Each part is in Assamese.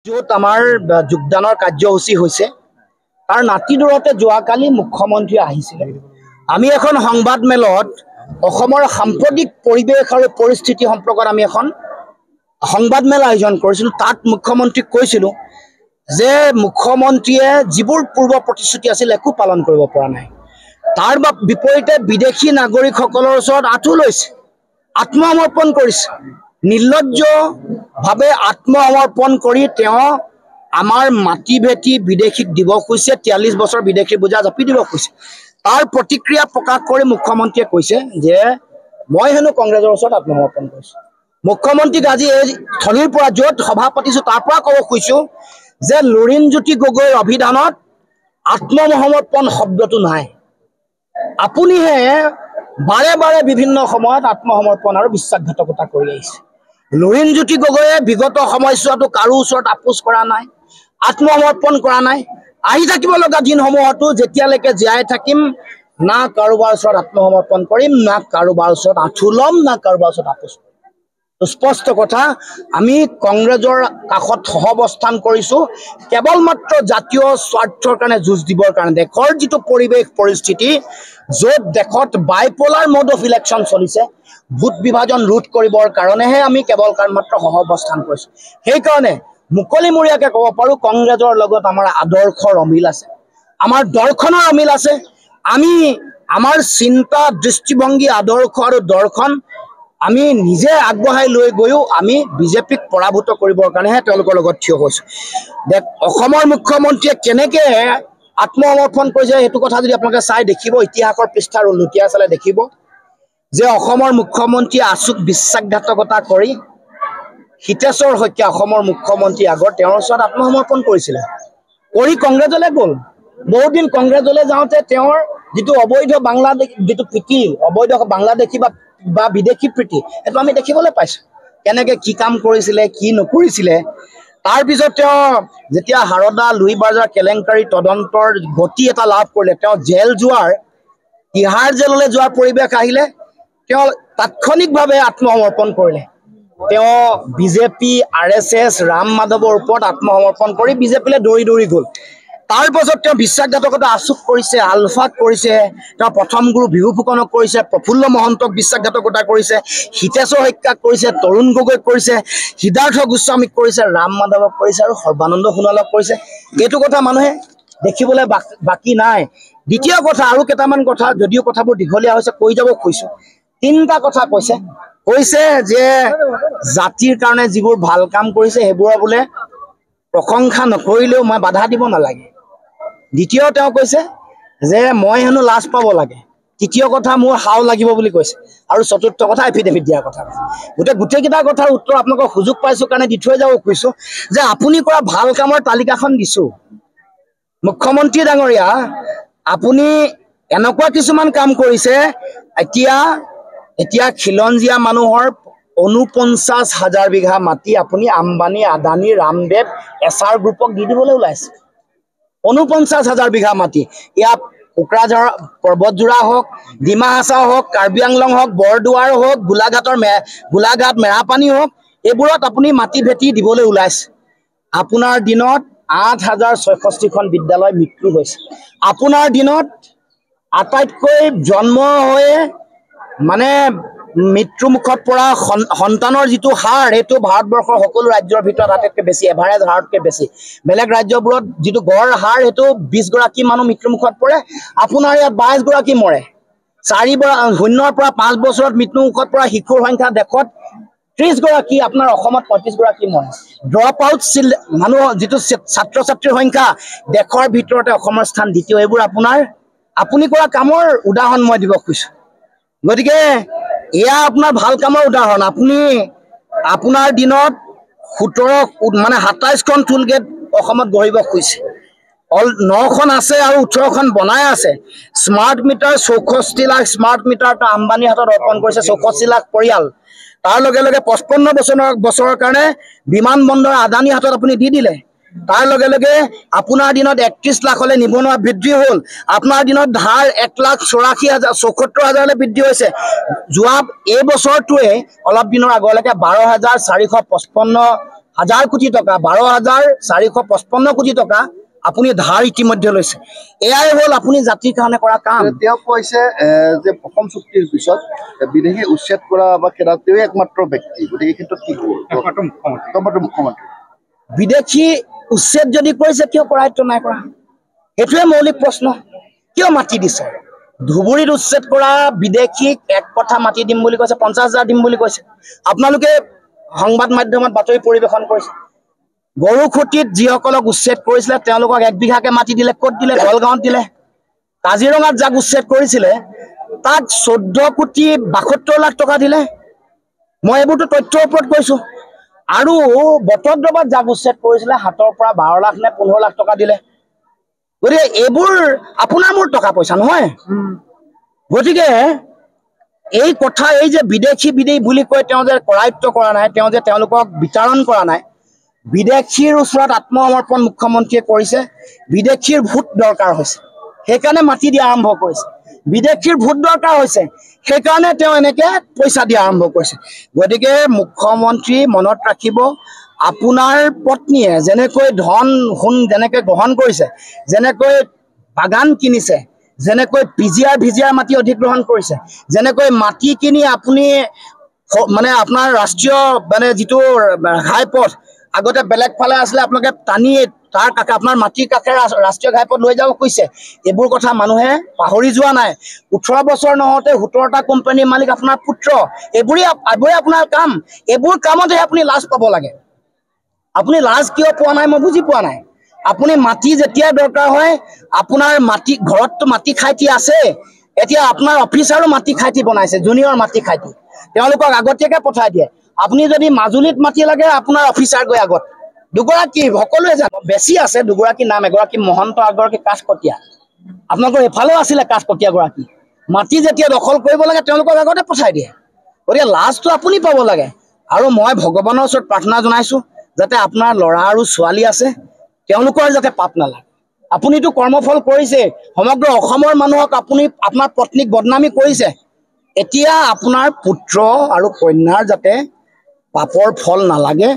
য'ত আমাৰ যোগদানৰ কাৰ্যসূচী হৈছে তাৰ নাতি দূৰতে যোৱাকালি মুখ্যমন্ত্ৰী আহিছিলে। আমি এখন সংবাদ মেলত অসমৰ সাম্প্ৰতিক পৰিৱেশ আৰু পৰিস্থিতি সম্পৰ্কত আমি এখন সংবাদ মেল আয়োজন কৰিছিলোঁ। তাত মুখ্যমন্ত্ৰীক কৈছিলোঁ যে মুখ্যমন্ত্ৰীয়ে যিবোৰ পূৰ্ব প্ৰতিশ্ৰুতি আছিল একো পালন কৰিব পৰা নাই। তাৰ বিপৰীতে বিদেশী নাগৰিকসকলৰ ওচৰত আঁঠু লৈছে, আত্মসমৰ্পণ কৰিছে। নিৰ্লজ্জভাৱে আত্মসমৰ্পণ কৰি তেওঁ আমাৰ মাটি ভেটি বিদেশীক দিব খুজিছে, ৪৩ বছৰ বিদেশীৰ বোজা জাপি দিব খুজিছে। তাৰ প্ৰতিক্ৰিয়া প্ৰকাশ কৰি মুখ্যমন্ত্ৰীয়ে কৈছে যে মই হেনো কংগ্ৰেছৰ ওচৰত আত্মসমৰ্পণ কৰিছোঁ। মুখ্যমন্ত্ৰীক আজি এই থলীৰ পৰা য'ত সভা পাতিছোঁ তাৰ পৰা ক'ব খুজিছোঁ যে লুৰিণজ্যোতি গগৈৰ অভিধানত আত্মসমৰ্পণ শব্দটো নাই। আপুনিহে বাৰে বাৰে বিভিন্ন সময়ত আত্মসমৰ্পণ আৰু বিশ্বাসঘাতকতা কৰি আহিছে। লুৰিণজ্যোতি গগৈয়ে বিগত সময়ছোৱাতো কাৰো ওচৰত আপোচ কৰা নাই, আত্মসমৰ্পণ কৰা নাই। আহি থাকিব লগা দিনসমূহতো যেতিয়ালৈকে জীয়াই থাকিম না কাৰোবাৰ ওচৰত আত্মসমৰ্পণ কৰিম, না কাৰোবাৰ ওচৰত আঁঠু ল'ম, না কাৰোবাৰ ওচৰত আপোচ কৰিম। স্পষ্ট কথা, আমি কংগ্ৰেছৰ কাষত সহাৱস্থান কৰিছোঁ কেৱল মাত্ৰ জাতীয় স্বাৰ্থৰ কাৰণে যুঁজ দিবৰ কাৰণে। দেশৰ যিটো পৰিৱেশ পৰিস্থিতি, য'ত দেশত বাইপলাৰ মোড অফ ইলেকশ্যন চলিছে, ভোট বিভাজন ৰোধ কৰিবৰ কাৰণেহে আমি কেৱল মাত্ৰ সহাৱস্থান কৰিছোঁ। সেইকাৰণে মুকলিমূৰীয়াকৈ ক'ব পাৰোঁ কংগ্ৰেছৰ লগত আমাৰ আদৰ্শৰ অমিল আছে, আমাৰ দৰ্শনৰ অমিল আছে। আমি আমাৰ চিন্তা, দৃষ্টিভংগী, আদৰ্শ আৰু দৰ্শন আমি নিজে আগবঢ়াই লৈ গৈও আমি বিজেপিক পৰাভূত কৰিবৰ কাৰণেহে তেওঁলোকৰ লগত থিয় হৈছোঁ। অসমৰ মুখ্যমন্ত্ৰীয়ে কেনেকৈ আত্মসমৰ্পণ কৰিছে সেইটো কথা যদি আপোনালোকে চাই দেখিব, ইতিহাসৰ পৃষ্ঠা লুটিয়াই চালে দেখিব যে অসমৰ মুখ্যমন্ত্ৰীয়ে আচুক বিশ্বাসঘাতকতা কৰি হিতেশ্বৰ শইকীয়া অসমৰ মুখ্যমন্ত্ৰী আগৰ তেওঁৰ ওচৰত আত্মসমৰ্পণ কৰিছিলে, কৰি কংগ্ৰেছলৈ গ'ল। বহুদিন কংগ্ৰেছলৈ যাওঁতে তেওঁৰ যিটো অবৈধ বাংলাদেশ যিটো প্ৰীতি, অবৈধ বাংলাদেশী বা বিদেশী প্ৰীতি, সেইটো আমি দেখিবলৈ পাইছোঁ। কেনেকৈ কি কাম কৰিছিলে, কি নকৰিছিলে। তাৰপিছত তেওঁ যেতিয়া হাৰদা লুই বাজাৰ কেলেংকাৰী তদন্তৰ গতি এটা লাভ কৰিলে, তেওঁ জেল যোৱাৰ, তিহাৰ জেললৈ যোৱাৰ পৰিৱেশ আহিলে, তেওঁ তাৎক্ষণিকভাৱে আত্মসমৰ্পণ কৰিলে। তেওঁ বিজেপি, RSS, ৰাম মাধৱৰ ওপৰত আত্মসমৰ্পণ কৰি বিজেপিলৈ দৌৰি দৌৰি গ'ল। তাৰপাছত তেওঁ বিশ্বাসঘাতকতা আচুক কৰিছে, আলফাক কৰিছে, তেওঁ প্ৰথম গুৰু বিহু ফুকনক কৰিছে, প্ৰফুল্ল মহন্তক বিশ্বাসঘাতকতা কৰিছে, হিতেশ্বৰ শইকীয়াক কৰিছে, তৰুণ গগৈক কৰিছে, সিদ্ধাৰ্থ গোস্বামীক কৰিছে, ৰাম মাধৱক কৰিছে আৰু সৰ্বানন্দ সোণোৱালক কৰিছে। এইটো কথা মানুহে দেখিবলৈ বাকী নাই। দ্বিতীয় কথা, আৰু কেইটামান কথা, যদিও কথাবোৰ দীঘলীয়া হৈছে কৈ যাব খুজিছোঁ। 3টা কথা কৈছে যে জাতিৰ কাৰণে যিবোৰ ভাল কাম কৰিছে সেইবোৰৰ বোলে প্ৰশংসা নকৰিলেও মই বাধা দিব নালাগে। দ্বিতীয় তেওঁ কৈছে যে মই হেনো লাজ পাব লাগে। তৃতীয় কথা, মোৰ হাও লাগিব বুলি কৈছে। আৰু চতুৰ্থ কথা, এফিডেভিট দিয়াৰ কথা। গোটেইকেইটা কথাৰ উত্তৰ আপোনালোকক সুযোগ পাইছোঁ কাৰণে দি থৈ যাব খুজিছোঁ যে আপুনি কৰা ভাল কামৰ তালিকাখন দিছোঁ। মুখ্যমন্ত্ৰী ডাঙৰীয়া, আপুনি এনেকুৱা কিছুমান কাম কৰিছে, এতিয়া খিলঞ্জীয়া মানুহৰ 49,000 বিঘা মাটি আপুনি আম্বানী, আদানী, ৰামদেৱ, এছাৰ গ্ৰুপক দি দিবলৈ ওলাইছে। 49,000 বিঘা মাটি, ইয়াত কোকৰাঝাৰ পৰ্বতজোৰা হওক, ডিমা হাছাও হওক, কাৰ্বি আংলং হওক, বৰদোৱাৰ হওক, গোলাঘাট মেৰাপানী হওক, এইবোৰত আপুনি মাটি ভেটি দিবলৈ ওলাইছে। আপোনাৰ দিনত 8,066খন বিদ্যালয় মৃত্যু হৈছে। আপোনাৰ দিনত আটাইতকৈ জন্ম হৈয়ে মানে মৃত্যুমুখত পৰা সন্তানৰ যিটো হাৰ, সেইটো ভাৰতবৰ্ষৰ সকলো ৰাজ্যৰ ভিতৰত আটাইতকৈ বেছি, এভাৰেজ হাৰতকৈ বেছি। বেলেগ ৰাজ্যবোৰত যিটো গড় হাৰ সেইটো 20 গৰাকী মানুহ মৃত্যুমুখত পৰে, আপোনাৰ ইয়াত 22 গৰাকী মৰে। 0 পৰা 5 বছৰত মৃত্যুমুখত পৰা শিশুৰ সংখ্যা দেশত 30 গৰাকী, আপোনাৰ অসমত 35 গৰাকী মৰে। ড্ৰপ আউট মানুহ যিটো ছাত্ৰ ছাত্ৰীৰ সংখ্যা দেশৰ ভিতৰতে অসমৰ স্থান দ্বিতীয়। এইবোৰ আপুনি কৰা কামৰ উদাহৰণ মই দিব খুজিছোঁ। গতিকে এয়া আপোনাৰ ভাল কামৰ উদাহৰণ। আপোনাৰ দিনত 27খন টুল গেট অসমত গঢ়িব খুজিছে, 9খন আছে আৰু 18খন বনাই আছে। Smart meter 64 lakh smart meter আম্বানীৰ হাতত অৰ্পণ কৰিছে, 64 লাখ পৰিয়াল। তাৰ লগে লগে 55 বছৰৰ কাৰণে বিমান বন্দৰ আদানীৰ হাতত আপুনি দি দিলে। তাৰ লগে লগে আপোনাৰ দিনত 31 লাখলৈ নিবনুৱা বৃদ্ধি হ'ল। আপোনাৰ দিনত ধাৰ 1,74,000 বৃদ্ধি হৈছে। যোৱা এই বছৰটোৱে অলপ দিনৰ আগলৈকে 12,455 1000 কোটি টকা 12,455 কোটি টকা আপুনি ধাৰ ইতিমধ্যে লৈছে এয়াই হ'ল আপুনি জাতিৰ কাৰণে কৰা কাম তেওঁ কৈছে যে অসম চুক্তিৰ পিছত বিদেশী উচ্ছেদ কৰা বা খেদা তেওঁ একমাত্ৰ ব্যক্তি গতিকে ক্ষেত্ৰত কি হ'ব একমাত্ৰ মুখ্যমন্ত্ৰী বিদেশী উচ্ছেদ যদি কৰিছে কিয় কৰায়ত্ব নাই কৰা সেইটোৱে মৌলিক প্ৰশ্ন কিয় মাটি দিছে ধুবুৰীত উচ্ছেদ কৰা বিদেশীক এক কথা মাটি দিম বুলি কৈছে 50,000 দিম বুলি কৈছে আপোনালোকে সংবাদ মাধ্যমত বাতৰি পৰিৱেশন কৰিছে গৰুখুটিত যিসকলক উচ্ছেদ কৰিছিলে তেওঁলোকক 1 বিঘাকে মাটি দিলে ক'ত দিলে গলগাঁৱত দিলে কাজিৰঙাত যাক উচ্ছেদ কৰিছিলে তাক 14 কোটি 72 লাখ টকা দিলে মই এইবোৰতো তথ্যৰ ওপৰত কৈছো আৰু বটদ্ৰৱাত যাক উচ্ছেদ কৰিছিলে হাতৰ পৰা 12 লাখ নে 15 লাখ টকা দিলে গতিকে এইবোৰ আপোনাৰ মোৰ টকা পইচা নহয় গতিকে এই কথা এই যে বিদেশী বুলি কৈ তেওঁ যে কৰায়ত্ব কৰা নাই তেওঁ যে তেওঁলোকক বিতৰণ কৰা নাই বিদেশীৰ ওচৰত আত্মসমৰ্পণ মুখ্যমন্ত্ৰীয়ে কৰিছে বিদেশীৰ ভোট দৰকাৰ হৈছে সেইকাৰণে মাটি দিয়া আৰম্ভ কৰিছে বিদেশীৰ ভোট দৰকাৰ হৈছে সেইকাৰণে তেওঁ এনেকে পইচা দিয়া আৰম্ভ কৰিছে গতিকে মুখ্যমন্ত্ৰী মনত ৰাখিব আপোনাৰ পত্নীয়ে যেনেকৈ ধন সোণ যেনেকৈ গ্ৰহণ কৰিছে যেনেকৈ বাগান কিনিছে যেনেকৈ ভিজিআৰ মাটি অধিগ্ৰহণ কৰিছে যেনেকৈ মাটি কিনি আপুনি মানে আপোনাৰ ৰাষ্ট্ৰীয় মানে যিটো ঘাইপথ আগতে বেলেগ ফালে আছিলে আপোনালোকে টানি তাৰ কাষে আপোনাৰ মাটিৰ কাষে ৰাষ্ট্ৰীয় ঘাইপথ লৈ যাব কৈছে এইবোৰ কথা মানুহে পাহৰি যোৱা নাই 18 বছৰ নহওঁতে 17টা কোম্পানীৰ মালিক আপোনাৰ পুত্ৰ এইবোৰে আপোনাৰ কাম এইবোৰ কামতহে আপুনি লাজ পাব লাগে আপুনি লাজ কিয় পোৱা নাই মই বুজি পোৱা নাই আপুনি মাটি যেতিয়া দৰকাৰ হয় আপোনাৰ মাটি ঘৰততো মাটি খাইটি আছে এতিয়া আপোনাৰ অফিচাৰো মাটি খাইটি বনাইছে জুনিয়ৰ মাটি খাইটি তেওঁলোকক আগতীয়াকৈ পঠাই দিয়ে আপুনি যদি মাজুলীত মাটি লাগে আপোনাৰ অফিচাৰ গৈ আগত দুগৰাকী সকলোৱে জানো বেছি আছে দুগৰাকী নাম এগৰাকী মহন্ত এগৰাকী কাঠকটীয়া আপোনালোকৰ এফালেও আছিলে কাঠকটীয়া গৰাকী মাটি যেতিয়া দখল কৰিব লাগে তেওঁলোকক আগতে পঠাই দিয়ে গতিকে লাজটো আপুনি পাব লাগে আৰু মই ভগৱানৰ ওচৰত প্ৰাৰ্থনা জনাইছো যাতে আপোনাৰ ল'ৰা আৰু ছোৱালী আছে তেওঁলোকৰ যাতে পাপ নালাগে আপুনিতো কৰ্মফল কৰিছে সমগ্ৰ অসমৰ মানুহক আপুনি আপোনাৰ পত্নীক বদনামী কৰিছে এতিয়া আপোনাৰ পুত্ৰ আৰু কন্যাৰ যাতে পাপৰ ফল নালাগে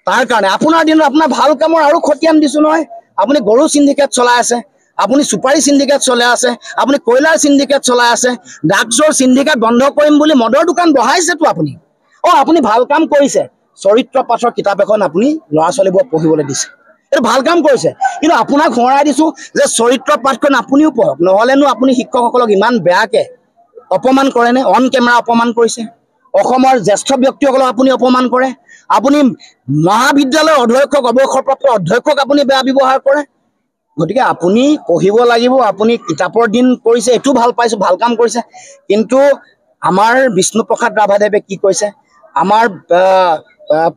তাৰ কাৰণে আপোনাৰ দিনত আপোনাৰ ভাল কামৰ আৰু খতিয়ান দিছো নহয় আপুনি গৰু সিন্ডিকেট চলাই আছে আপুনি সুপাৰী সিন্ডিকেট চলাই আছে আপুনি কয়লাৰ সিন্ডিকেট চলাই আছে ড্ৰাগছৰ সিন্ডিকেট বন্ধ কৰিম বুলি মদৰ দোকান বহাইছেতো আপুনি আপুনি ভাল কাম কৰিছে চৰিত্ৰ পাঠৰ কিতাপ এখন আপুনি ল'ৰা ছোৱালীবোৰক পঢ়িবলৈ দিছে এইটো ভাল কাম কৰিছে কিন্তু আপোনাক সোঁৱৰাই দিছো যে চৰিত্ৰ পাঠখন আপুনিও পঢ়ক নহ'লেনো আপুনি শিক্ষকসকলক ইমান বেয়াকে অপমান কৰেনে অন কেমেৰা অপমান কৰিছে অসমৰ জ্যেষ্ঠ ব্যক্তিসকলক আপুনি অপমান কৰে আপুনি মহাবিদ্যালয়ৰ অধ্যক্ষক অৱসৰপ্ৰাপ্ত অধ্যক্ষক আপুনি বেয়া ব্যৱহাৰ কৰে গতিকে আপুনি পঢ়িব লাগিব আপুনি কিতাপৰ দিন কৰিছে এইটো ভাল পাইছো ভাল কাম কৰিছে কিন্তু আমাৰ বিষ্ণুপ্ৰসাদ ৰাভাদেৱে কি কৈছে আমাৰ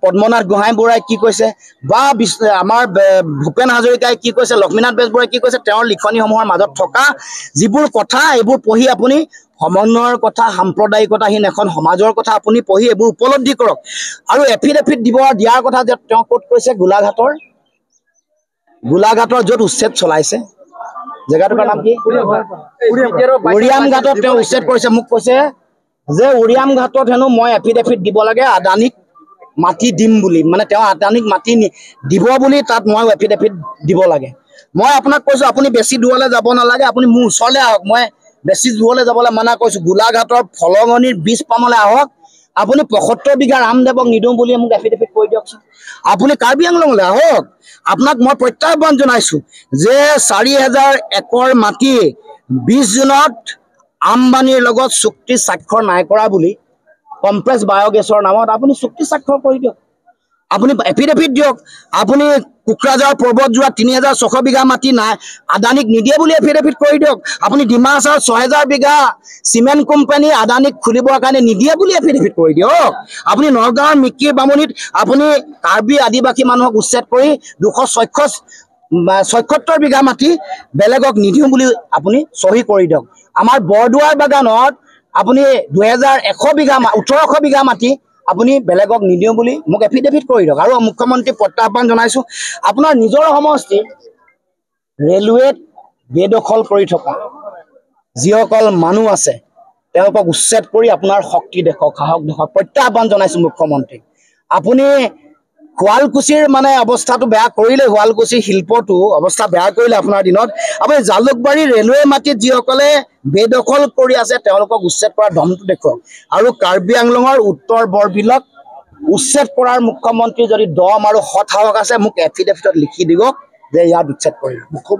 পদ্মনাথ গোহাঁই বৰাই কি কৈছে বা আমাৰ ভূপেন হাজৰিকাই কি কৈছে লক্ষ্মীনাথ বেজবৰাই কি কৈছে তেওঁৰ লিখনিসমূহৰ মাজত থকা যিবোৰ কথা এইবোৰ পঢ়ি আপুনি সমন্বয়ৰ কথা সাম্প্ৰদায়িকতাহীন এখন সমাজৰ কথা আপুনি পঢ়ি এইবোৰ উপলব্ধি কৰক আৰু এফিডেভিট দিয়াৰ কথা যে তেওঁ ক'ত কৈছে গোলাঘাটৰ য'ত উচ্ছেদ চলাইছে জেগাটোৰ নাম কি উৰিয়াম ঘাটত তেওঁ উচ্ছেদ কৰিছে মোক কৈছে যে উৰিয়াম ঘাটত হেনো মই এফিডেভিট দিব লাগে আদানীক মাটি দিম বুলি মানে তেওঁ আদানীক মাটি দিব বুলি তাত মই এফিডেভিট দিব লাগে মই আপোনাক কৈছো আপুনি বেছি দূৰলৈ যাব নালাগে আপুনি মোৰ ওচৰলৈ আহক মই বেছি দূৰলৈ যাবলৈ মানা কৈছো গোলাঘাটৰ ফলঙনিৰ বীজ পামলৈ আহক আপুনি 75 বিঘা ৰামদেৱক নিদিওঁ বুলি মোক এফিডেভিট কৰি দিয়কচোন আপুনি কাৰ্বি আংলঙলৈ আহক আপোনাক মই প্ৰত্যাহ্বান জনাইছো যে 4,000 একৰ মাটি 20 জুনত আম্বানীৰ লগত চুক্তি স্বাক্ষৰ নাই কৰা বুলি কমপ্লেক্স বায়োগেছৰ নামত আপুনি চুক্তি স্বাক্ষৰ কৰি দিয়ক আপুনি এফিডেভিট দিয়ক আপুনি কুকৰাঝাৰ পৰ্বতজোৰা 3,600 বিঘা মাটি নাই আদানীক নিদিয়ে বুলি এফিডেভিট কৰি দিয়ক আপুনি ডিমাহাছাৰ 6,000 বিঘা চিমেণ্ট কোম্পানী আদানীক খুলিবৰ কাৰণে নিদিয়ে বুলি এফিডেভিট কৰি দিয়ক আপুনি নগাঁৱৰ মিকিৰ বামুণীত আপুনি কাৰ্বি আদিবাসী মানুহক উচ্ছেদ কৰি 276 বিঘা মাটি বেলেগক নিদিওঁ বুলি আপুনি চহী কৰি দিয়ক আমাৰ বৰদুৱাৰ বাগানত আপুনি 2,100 বিঘা 1,800 বিঘা মাটি আপুনি বেলেগক নিদিওঁ বুলি মোক এফিডেভিট কৰি দিয়ক আৰু মুখ্যমন্ত্ৰী প্ৰত্যাহ্বান জনাইছো আপোনাৰ নিজৰ সমষ্টি ৰেলৱেত বেদখল কৰি থকা যিসকল মানুহ আছে তেওঁলোকক উচ্ছেদ কৰি আপোনাৰ শক্তি দেখক সাহস দেখক প্ৰত্যাহ্বান জনাইছো মুখ্যমন্ত্ৰী আপুনি শুৱালকুছিৰ মানে অৱস্থাটো বেয়া কৰিলে, শুৱালকুছিৰ শিল্পটো অৱস্থা বেয়া কৰিলে আপোনাৰ দিনত। আপুনি জালুকবাৰী ৰেলৱে মাটিত যিসকলে বেদখল কৰি আছে তেওঁলোকক উচ্ছেদ কৰাৰ দমটো দেখুৱাওক। আৰু কাৰ্বি আংলঙৰ উত্তৰ বৰবিলক উচ্ছেদ কৰাৰ মুখ্যমন্ত্ৰী যদি দম আৰু সৎ সাহস আছে মোক এফিডেভিটত লিখি দিব যে ইয়াত উচ্ছেদ কৰিম।